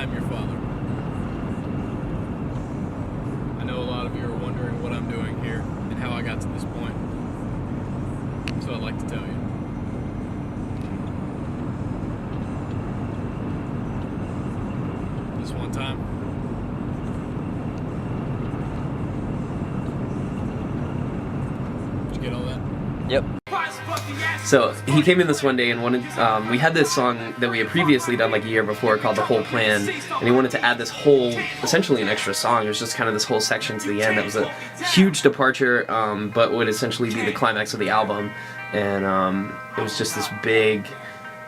I am your father. I know a lot of you are wondering what I'm doing here and how I got to this point. So I'd like to tell you. This one time, did you get all that? Yep. So he came in this one day and wanted, we had this song that we had previously done like a year before called The Whole Plan, and he wanted to add this whole, essentially an extra song. It was just kind of this whole section to the end that was a huge departure, but would essentially be the climax of the album. And it was just this big,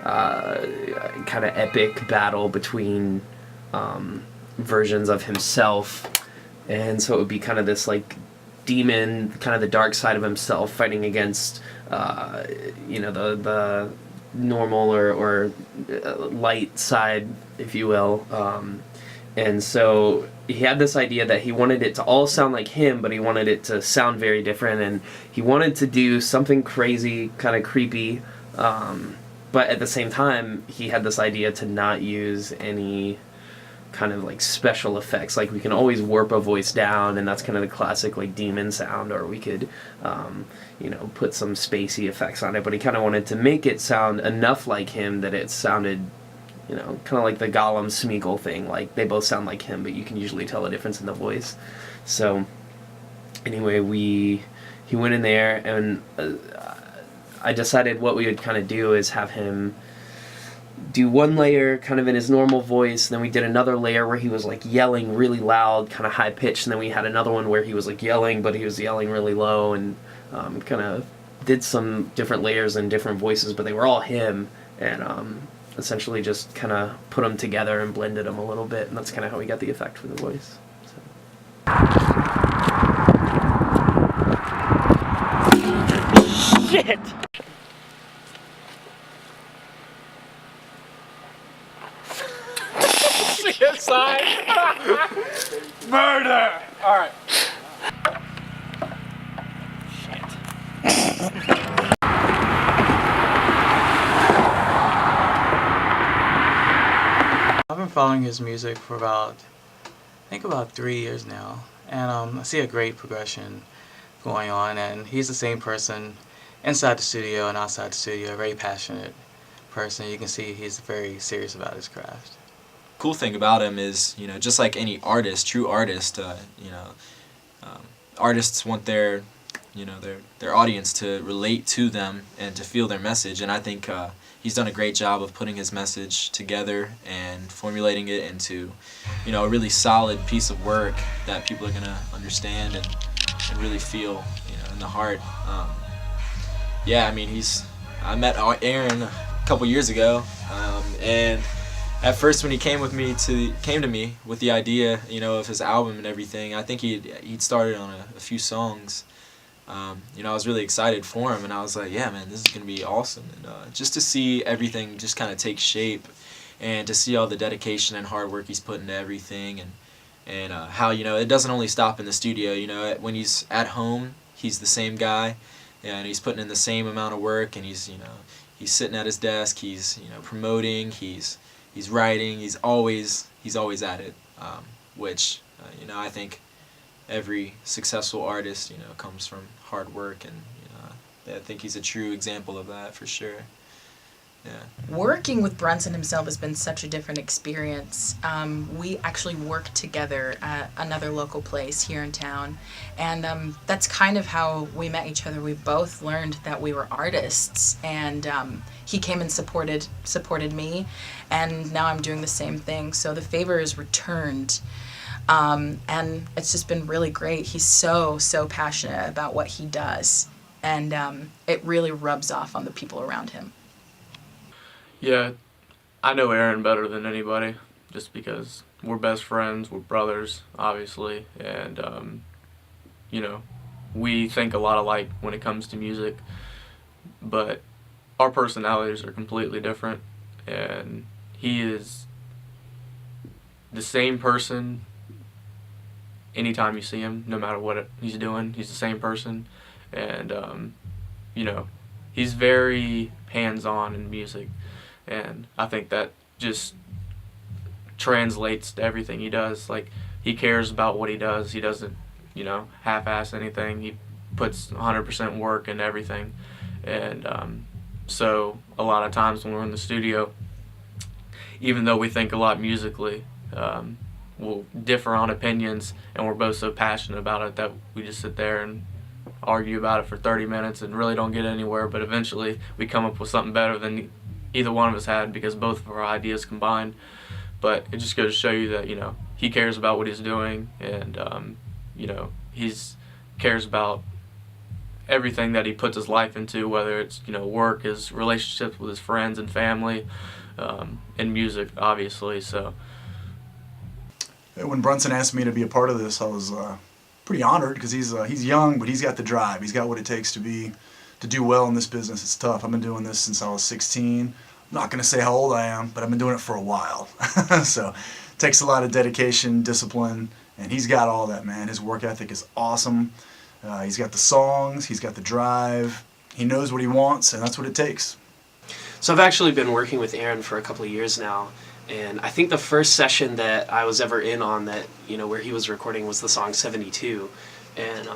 kind of epic battle between versions of himself. And so it would be kind of this like demon, kind of the dark side of himself fighting against the normal or light side, if you will. And so he had this idea that he wanted it to all sound like him, but he wanted it to sound very different, and he wanted to do something crazy, kind of creepy, but at the same time he had this idea to not use any kind of like special effects. Like we can always warp a voice down, and that's kind of the classic like demon sound, or we could put some spacey effects on it, but he kind of wanted to make it sound enough like him that it sounded kind of like the Gollum Smeagol thing, like they both sound like him but you can usually tell a difference in the voice. So anyway, he went in there, and I decided what we would kind of do is have him do one layer kind of in his normal voice, and then we did another layer where he was like yelling really loud, kind of high pitched, and then we had another one where he was like yelling, but he was yelling really low, and kind of did some different layers and different voices, but they were all him, and essentially just kind of put them together and blended them a little bit, and that's kind of how we got the effect for the voice. So. Shit! Suicide! Murder! Alright. I've been following his music for about 3 years now, and I see a great progression going on, and he's the same person inside the studio and outside the studio, a very passionate person. You can see he's very serious about his craft. Cool thing about him is, just like any artist, true artist, artists want their audience to relate to them and to feel their message, and I think he's done a great job of putting his message together and formulating it into, a really solid piece of work that people are gonna understand and really feel, in the heart. I met Aaron a couple years ago, and at first when he came to me with the idea, of his album and everything, I think he'd started on a few songs. I was really excited for him, and I was like, yeah, man, this is gonna be awesome. And just to see everything just kind of take shape, and to see all the dedication and hard work he's put into everything, and how it doesn't only stop in the studio. When he's at home, he's the same guy, and he's putting in the same amount of work, and he's sitting at his desk, he's promoting, he's writing, he's always at it, which I think every successful artist comes from hard work, and I think he's a true example of that for sure. Yeah. Working with Brunson himself has been such a different experience. We actually worked together at another local place here in town, and that's kind of how we met each other. We both learned that we were artists, and he came and supported me, and now I'm doing the same thing. So the favor is returned, and it's just been really great. He's so passionate about what he does, and it really rubs off on the people around him. Yeah, I know Aaron better than anybody, just because we're best friends, we're brothers, obviously, and, we think a lot alike when it comes to music, but our personalities are completely different, and he is the same person anytime you see him, no matter what he's doing. He's the same person, and, he's very hands-on in music. And I think that just translates to everything he does. Like, he cares about what he does. He doesn't, half-ass anything. He puts 100% work in everything. And so a lot of times when we're in the studio, even though we think a lot musically, we'll differ on opinions, and we're both so passionate about it that we just sit there and argue about it for 30 minutes and really don't get anywhere, but eventually we come up with something better than either one of us had because both of our ideas combined. But it just goes to show you that, he cares about what he's doing, and, he's cares about everything that he puts his life into, whether it's, work, his relationships with his friends and family, and music, obviously. So when Brunson asked me to be a part of this, I was pretty honored because he's young, but he's got the drive. He's got what it takes to do well in this business. It's tough. I've been doing this since I was 16. I'm not going to say how old I am, but I've been doing it for a while. So it takes a lot of dedication, discipline, and he's got all that, man. His work ethic is awesome. He's got the songs, he's got the drive, he knows what he wants, and that's what it takes. So I've actually been working with Aaron for a couple of years now, and I think the first session that I was ever in on that, where he was recording was the song 72. And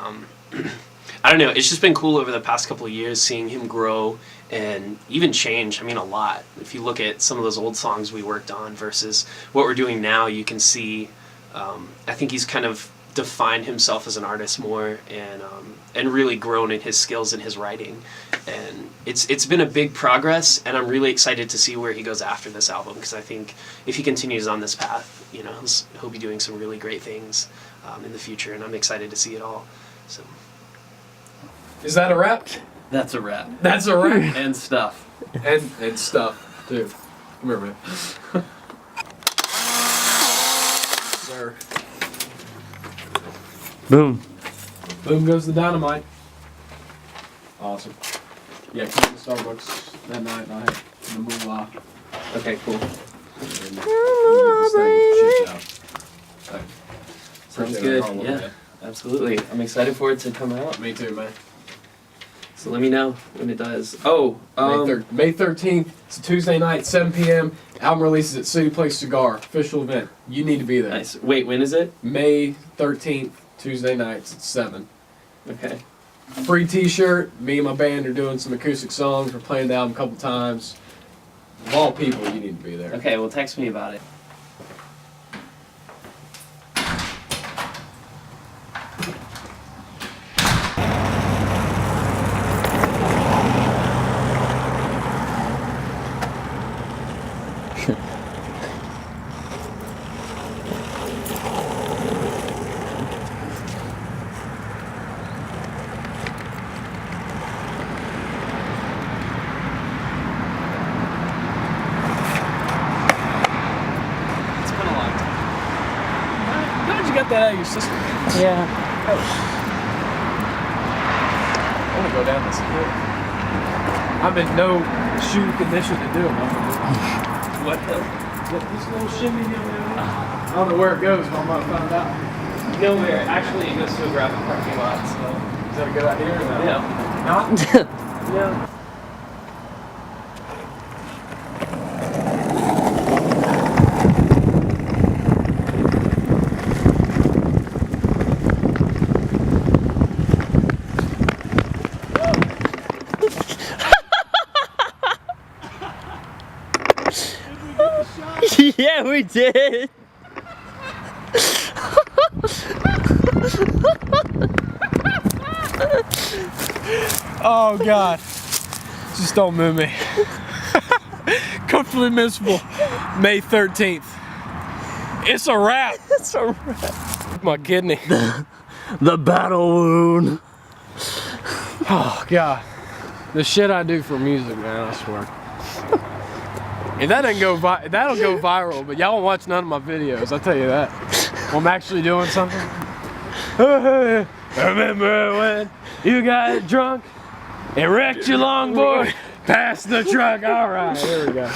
I don't know, it's just been cool over the past couple of years seeing him grow and even change, a lot. If you look at some of those old songs we worked on versus what we're doing now, you can see, I think he's kind of defined himself as an artist more, and really grown in his skills and his writing, and it's been a big progress, and I'm really excited to see where he goes after this album, because I think if he continues on this path, he'll be doing some really great things in the future, and I'm excited to see it all. So Is that a wrap? that's a wrap. That's a wrap. And stuff. and stuff, too. Come here, man. Sir. Boom. Boom goes the dynamite. Awesome. Yeah, came to Starbucks that night and I had the moolah. Okay, cool. And this thing shipped out. Like, Sounds appreciate good. it all a little Yeah, bit. absolutely. I'm excited for it to come out. Me too, man. So let me know when it does. Oh, May 13th. It's a Tuesday night, 7 p.m. Album releases at City Place Cigar. Official event. You need to be there. nice. Wait, when is it? May 13th, Tuesday nights at 7. Okay. Free t-shirt. Me and my band are doing some acoustic songs. We're playing the album a couple times. Of all people, you need to be there. Okay, well, text me about it. It's been a long time. How'd you get that out of your system? Yeah. I want to go down this hill. I'm in no shoe condition to do it. What hill? This little shimmy down there. I don't know where it goes, but I'm going to find out. Nowhere. Actually, it goes to a gravel parking lot, so. Is that a good idea or not? Yeah. Not? Yeah. Yeah, we did. Oh, God. Just don't move me. Comfortably miserable. May 13th. It's a wrap. It's a wrap. My kidney. The battle wound. Oh, God. The shit I do for music, man, I swear. If that doesn't go that'll go viral, but y'all won't watch none of my videos, I'll tell you that. I'm actually doing something. Remember when you got drunk and wrecked your longboard past the truck? All right, here we go.